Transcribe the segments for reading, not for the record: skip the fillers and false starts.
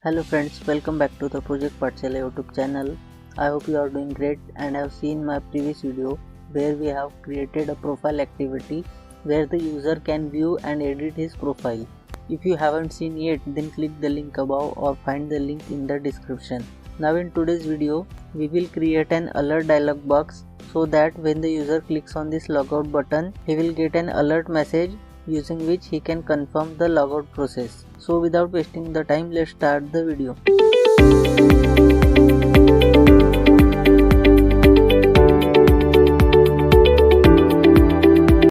Hello friends, welcome back to the Project Pathshala YouTube channel. I hope you are doing great and have seen my previous video where we have created a profile activity where the user can view and edit his profile. If you haven't seen yet, then click the link above or find the link in the description. Now in today's video, we will create an alert dialog box so that when the user clicks on this logout button, he will get an alert message using which he can confirm the logout process. So without wasting the time, let's start the video.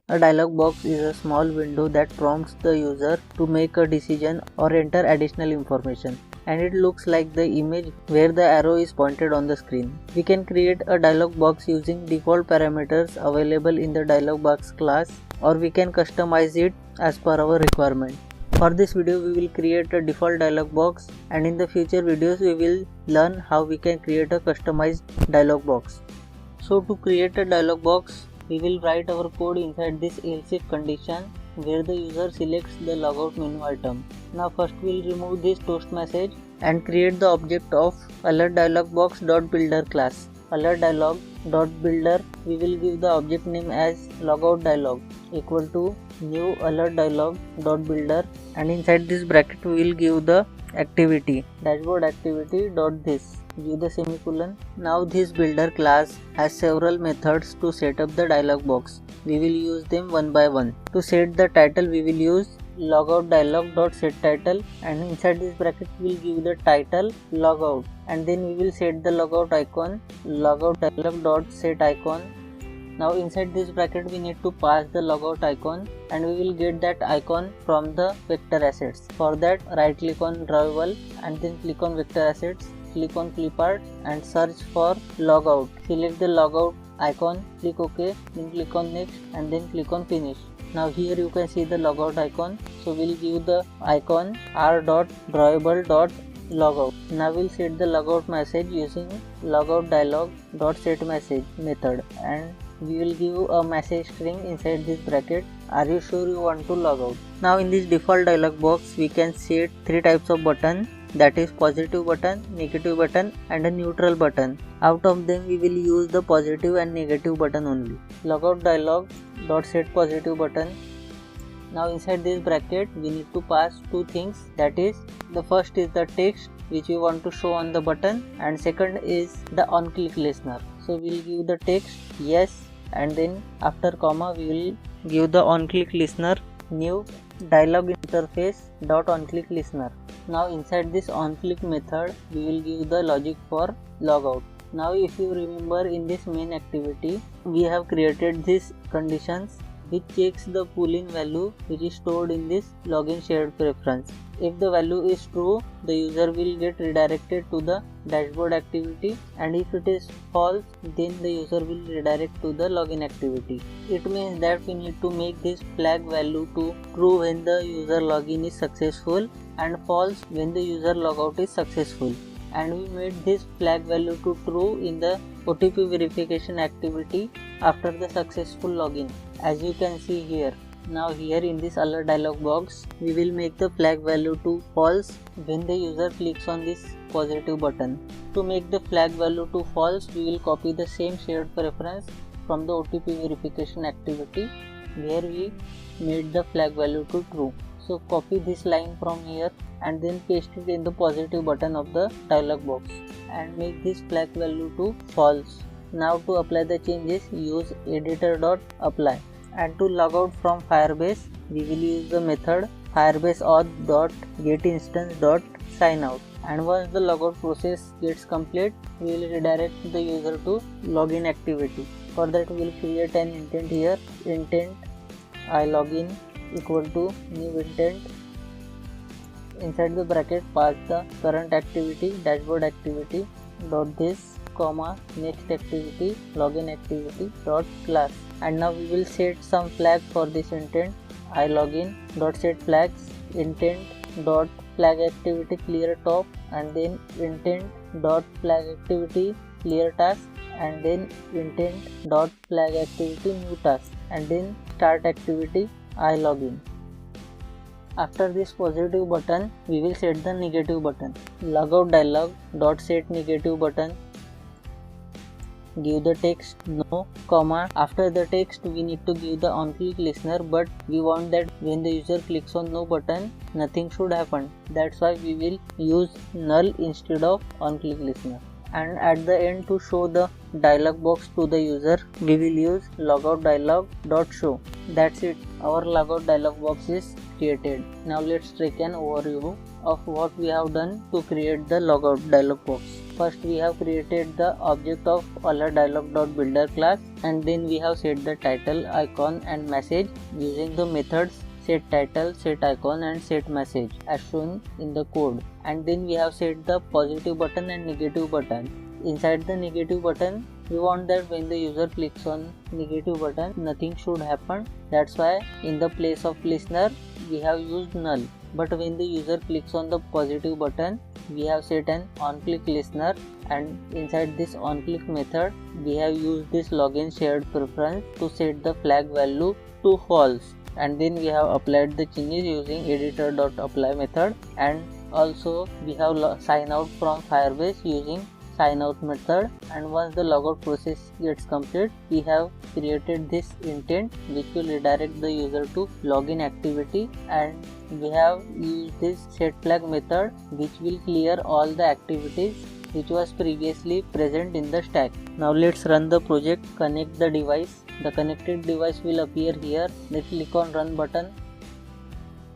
A dialog box is a small window that prompts the user to make a decision or enter additional information, and it looks like the image where the arrow is pointed on the screen. We can create a dialog box using default parameters available in the dialog box class, or we can customize it as per our requirement. For this video we will create a default dialog box, and in the future videos we will learn how we can create a customized dialog box. So to create a dialog box, we will write our code inside this else if condition where the user selects the logout menu item. Now first we will remove this toast message and create the object of alert dialog box.builder class. Alert dialog.builder, we will give the object name as logout dialog equal to new alert dialog.builder, and inside this bracket we will give the activity dashboard activity dot this, give the semicolon. Now this builder class has several methods to set up the dialog box. We will use them one by one. To set the title we will use logout dialog.setTitle, and inside this bracket we will give the title logout, and then we will set the logout icon logout dialog.setIcon. Now inside this bracket we need to pass the logout icon, and we will get that icon from the vector assets. For that, right click on drawable and then click on vector assets, click on clipart and search for logout. Select the logout icon, click OK, then click on next and then click on finish. Now here you can see the logout icon, so we'll give the icon r.drawable.logout. Now we'll set the logout message using logout dialog.setMessage method, and we will give a message string inside this bracket. Are you sure you want to log out? Now in this default dialog box we can set three types of button, that is positive button, negative button and a neutral button. Out of them we will use the positive and negative button only. Logout dialog.set positive button. Now inside this bracket we need to pass two things, that is the first is the text which we want to show on the button, and second is the on click listener. So we will give the text yes, and then after comma we will give the on click listener new dialog interface dot on click listener. Now inside this on click method we will give the logic for logout. Now if you remember, in this main activity we have created these conditions which checks the boolean value which is stored in this login shared preference. If the value is true, the user will get redirected to the dashboard activity, and if it is false, then the user will redirect to the login activity. It means that we need to make this flag value to true when the user login is successful and false when the user logout is successful. And we made this flag value to true in the OTP verification activity after the successful login, as you can see here. Now here in this alert dialog box we will make the flag value to false when the user clicks on this positive button. To make the flag value to false, we will copy the same shared preference from the OTP verification activity where we made the flag value to true. So copy this line from here and then paste it in the positive button of the dialog box and make this flag value to false. Now to apply the changes, use editor.apply. And to log out from Firebase we will use the method firebaseauth.getinstance.signout, and once the logout process gets complete we will redirect the user to login activity. For that we will create an intent here, intent ilogin equal to new intent. Inside the bracket pass the current activity dashboard activity dot this comma next activity login activity dot class. And now we will set some flag for this intent ilogin dot set flags, intent dot flag activity clear top, and then intent dot flag activity clear task, and then intent dot flag activity new task, and then start activity ilogin. After this positive button, we will set the negative button. Logout dialog dot set negative button. Give the text no, comma. After the text we need to give the on-click listener, but we want that when the user clicks on no button, nothing should happen. That's why we will use null instead of on-click listener. And at the end, to show the dialog box to the user, we will use logout dialog dot show. That's it. Our logout dialog box is created. Now let's take an overview of what we have done to create the logout dialog box. First, we have created the object of alertdialog.builder class, and then we have set the title, icon and message using the methods set title, set icon and set message as shown in the code. And then we have set the positive button and negative button. Inside the negative button, we want that when the user clicks on negative button, nothing should happen. That's why in the place of listener, we have used null. But when the user clicks on the positive button, we have set an on-click listener, and inside this on-click method, we have used this login shared preference to set the flag value to false. And then we have applied the changes using editor.apply method, and also we have sign out from Firebase using sign out method. And once the logout process gets complete, we have created this intent which will redirect the user to login activity, and we have used this set flag method which will clear all the activities which was previously present in the stack. Now let's run the project, connect the device. The connected device will appear here. Let's click on run button.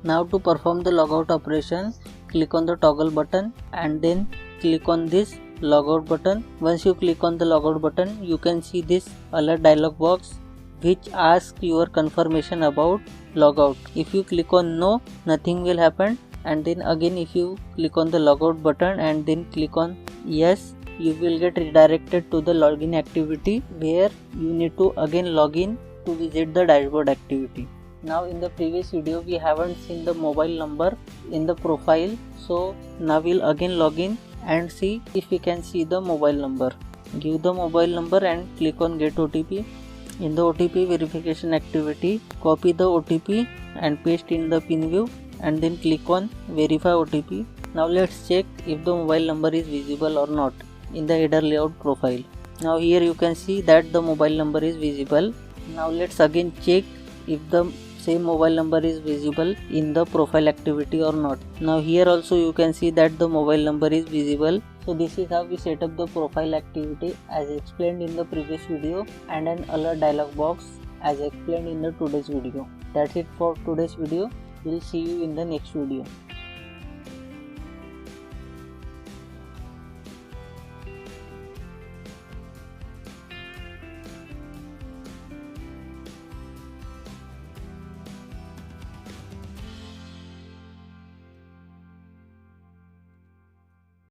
Now to perform the logout operation, click on the toggle button and then click on this logout button. Once you click on the logout button, you can see this alert dialog box which asks your confirmation about logout. If you click on no, nothing will happen, and then again if you click on the logout button and then click on yes, you will get redirected to the login activity where you need to again log in to visit the dashboard activity. Now in the previous video we haven't seen the mobile number in the profile, so now we'll again log in and see if we can see the mobile number. Give the mobile number and click on get OTP. In the OTP verification activity, copy the OTP and paste in the pin view and then click on verify OTP. Now let's check if the mobile number is visible or not in the header layout profile. Now here you can see that the mobile number is visible. Now let's again check if the same mobile number is visible in the profile activity or not. Now here also you can see that the mobile number is visible. So this is how we set up the profile activity as explained in the previous video, and an alert dialog box as explained in the today's video. That's it for today's video. We'll see you in the next video.